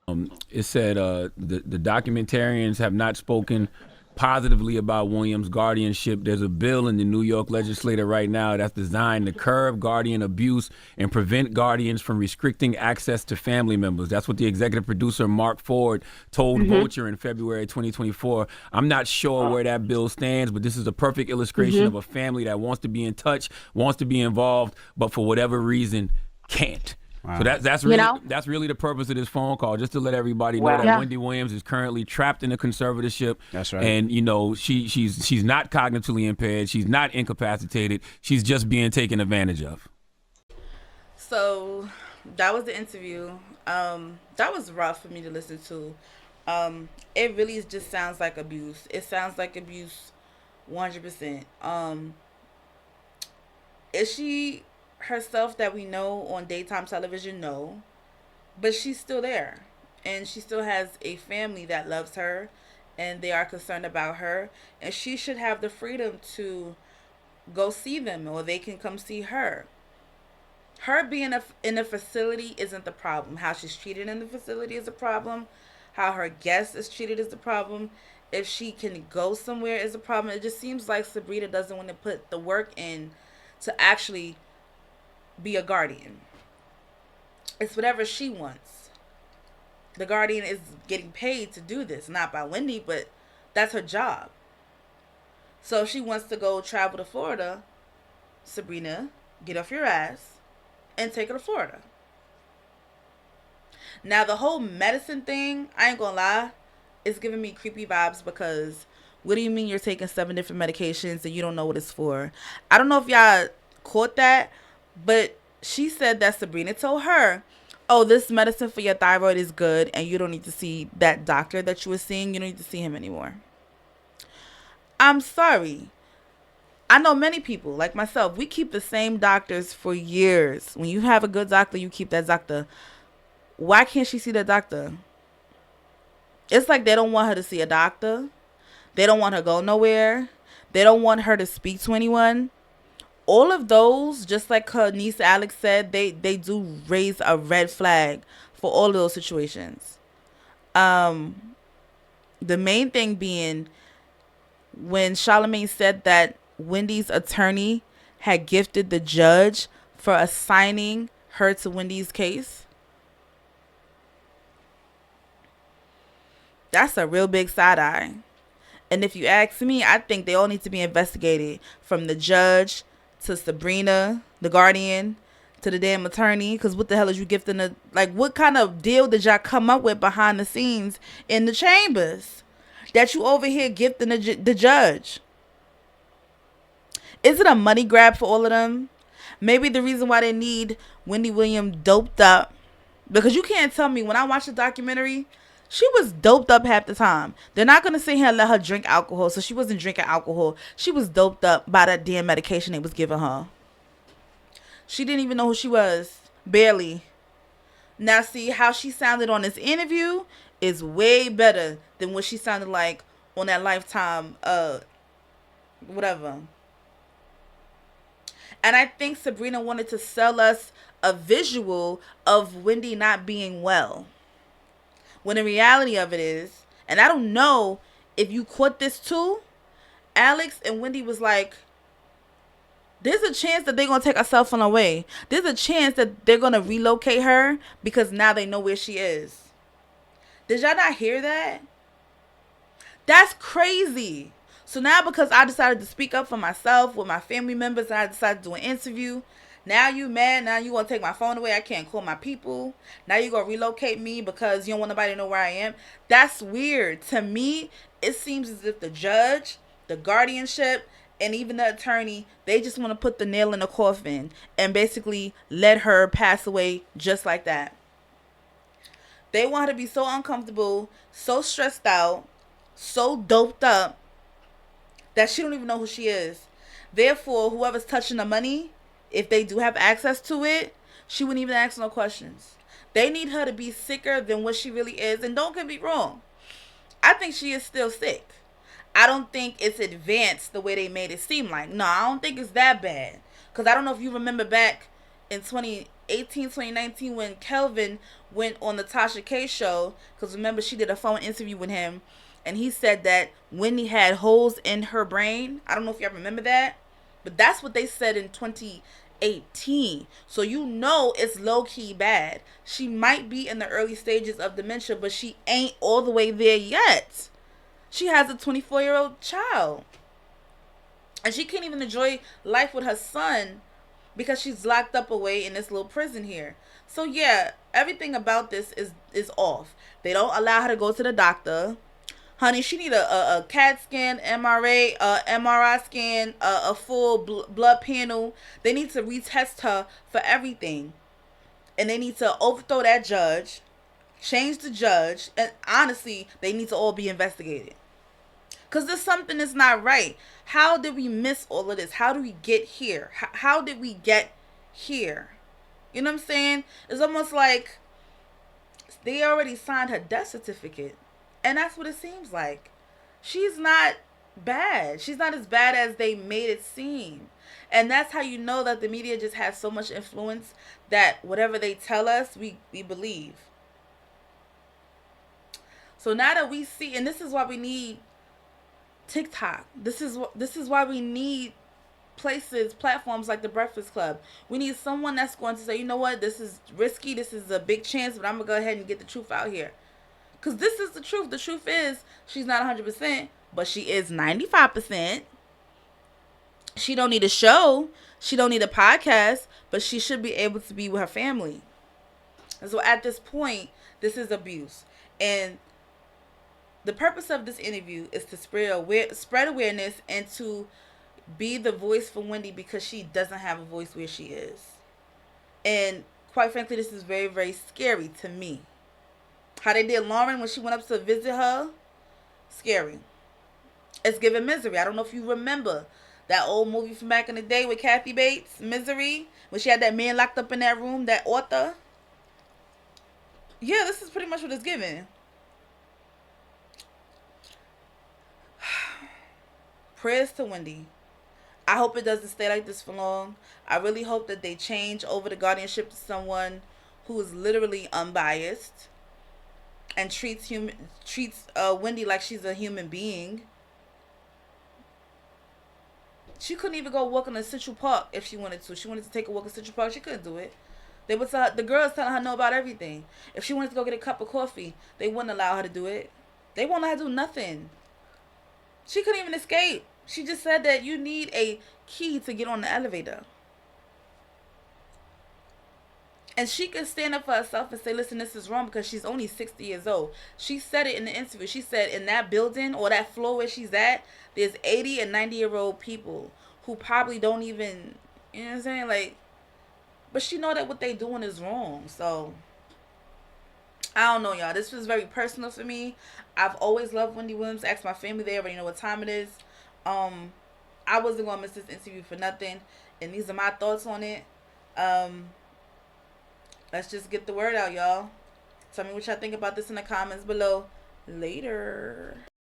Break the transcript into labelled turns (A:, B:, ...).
A: It said the documentarians have not spoken positively about Williams' guardianship. There's a bill in the New York legislature right now that's designed to curb guardian abuse and prevent guardians from restricting access to family members. That's what the executive producer Mark Ford told
B: Mm-hmm.
A: Vulture in February 2024. I'm not sure where that bill stands, but this is a perfect illustration
B: Mm-hmm.
A: of a family that wants to be in touch, wants to be involved, but for whatever reason can't. So
C: Wow.
B: You know?
A: that's really the purpose of this phone call, just to let everybody know
D: Well,
A: that
B: Yeah.
A: Wendy Williams is currently trapped in a conservatorship,
C: That's right.
A: and she's not cognitively impaired, she's not incapacitated, she's just being taken advantage of.
D: so that was the interview. That was rough for me to listen to. It really just sounds like abuse. It sounds like abuse, 100%. Is she herself that we know on daytime television? No, but she's still there, and she still has a family that loves her, and they are concerned about her, and she should have the freedom to go see them, or they can come see her. Her being in a facility isn't the problem. How she's treated in the facility is a problem. How her guest is treated is the problem. If she can go somewhere is a problem. It just seems like Sabrina doesn't want to put the work in to actually be a guardian. It's whatever she wants. The guardian is getting paid to do this, not by Wendy, but that's her job. So if she wants to go travel to Florida, Sabrina, get off your ass and take her to Florida. Now the whole medicine thing, I ain't gonna lie, it's giving me creepy vibes because what do you mean you're taking 7 different medications and you don't know what it's for? I don't know if y'all caught that, but she said that Sabrina told her, "Oh, this medicine for your thyroid is good, and you don't need to see that doctor that you were seeing. You don't need to see him anymore." I'm sorry. I know many people, like myself, we keep the same doctors for years. When you have a good doctor, you keep that doctor. Why can't she see the doctor? It's like they don't want her to see a doctor. They don't want her to go nowhere. They don't want her to speak to anyone. All of those, just like her niece Alex said, they do raise a red flag for all of those situations. Um, the main thing being when Charlamagne said that Wendy's attorney had gifted the judge for assigning her to Wendy's case. That's a real big side eye. And if you ask me, I think they all need to be investigated from the judge to Sabrina, the guardian, to the damn attorney. Because what the hell is you gifting a, like, what kind of deal did y'all come up with behind the scenes in the chambers that you over here gifting the judge? Is it a money grab for all of them? Maybe the reason why they need Wendy Williams doped up, because you can't tell me when I watched the documentary, she was doped up half the time. They're not going to sit here and let her drink alcohol, so she wasn't drinking alcohol. She was doped up by that damn medication they was giving her. She didn't even know who she was. Barely. Now see, how she sounded on this interview is way better than what she sounded like on that Lifetime, whatever. And I think Sabrina wanted to sell us a visual of Wendy not being well. When the reality of it is, and I don't know if you caught this too, Alex and Wendy was like, there's a chance that they're going to take her cell phone away. There's a chance that they're going to relocate her because now they know where she is. Did y'all not hear that? That's crazy. So now because I decided to speak up for myself with my family members and I decided to do an interview, now you mad? Now you want to take my phone away? I can't call my people. Now you going to relocate me because you don't want nobody to know where I am? That's weird. To me, it seems as if the judge, the guardianship, and even the attorney, they just want to put the nail in the coffin and basically let her pass away just like that. They want her to be so uncomfortable, so stressed out, so doped up that she don't even know who she is. Therefore, whoever's touching the money, if they do have access to it, she wouldn't even ask no questions. They need her to be sicker than what she really is. And don't get me wrong, I think she is still sick. I don't think it's advanced the way they made it seem like. No, I don't think it's that bad. Because I don't know if you remember back in 2018, 2019, when Kelvin went on the Tasha K show, because remember she did a phone interview with him, and he said that Wendy had holes in her brain. I don't know if y'all remember that, but that's what they said in 2018. So you know it's low key bad. She might be in the early stages of dementia, but she ain't all the way there yet. She has a 24-year-old child, and she can't even enjoy life with her son because she's locked up away in this little prison here. So yeah, everything about this is off. They don't allow her to go to the doctor. Honey, she need a CAT scan, MRI scan, a full blood panel. They need to retest her for everything. And they need to overthrow that judge, change the judge, and honestly, they need to all be investigated. Because there's something that's not right. How did we miss all of this? How do we get here? How did we get here? You know what I'm saying? It's almost like they already signed her death certificate. And that's what it seems like. She's not bad. She's not as bad as they made it seem. And that's how you know that the media just has so much influence that whatever they tell us, we believe. So now that we see, and this is why we need TikTok. This is why we need platforms like the Breakfast Club. We need someone that's going to say, you know what, this is risky, this is a big chance, but I'm gonna go ahead and get the truth out here. Because this is the truth. The truth is, she's not 100%, but she is 95%. She don't need a show. She don't need a podcast, but she should be able to be with her family. And so at this point, this is abuse. And the purpose of this interview is to spread awareness and to be the voice for Wendy, because she doesn't have a voice where she is. And quite frankly, this is very, very scary to me. How they did Lauren when she went up to visit her, scary. It's giving Misery. I don't know if you remember that old movie from back in the day with Kathy Bates, Misery, when she had that man locked up in that room, that author. Yeah, this is pretty much what it's giving. Prayers to Wendy. I hope it doesn't stay like this for long. I really hope that they change over the guardianship to someone who is literally unbiased and treats Wendy like she's a human being. She couldn't even go walk in Central Park if she wanted to. She wanted to take a walk in Central Park. She couldn't do it. They would tell her, the girls telling her no about everything. If she wanted to go get a cup of coffee, they wouldn't allow her to do it. They won't let her do nothing. She couldn't even escape. She just said that you need a key to get on the elevator. And she can stand up for herself and say, listen, this is wrong, because she's only 60 years old. She said it in the interview. She said in that building or that floor where she's at, there's 80 and 90-year-old people who probably don't even, you know what I'm saying? Like, but she know that what they doing is wrong. So, I don't know, y'all. This was very personal for me. I've always loved Wendy Williams. Ask my family. They already know what time it is. I wasn't going to miss this interview for nothing. And these are my thoughts on it. Let's just get the word out, y'all. Tell me what y'all think about this in the comments below. Later.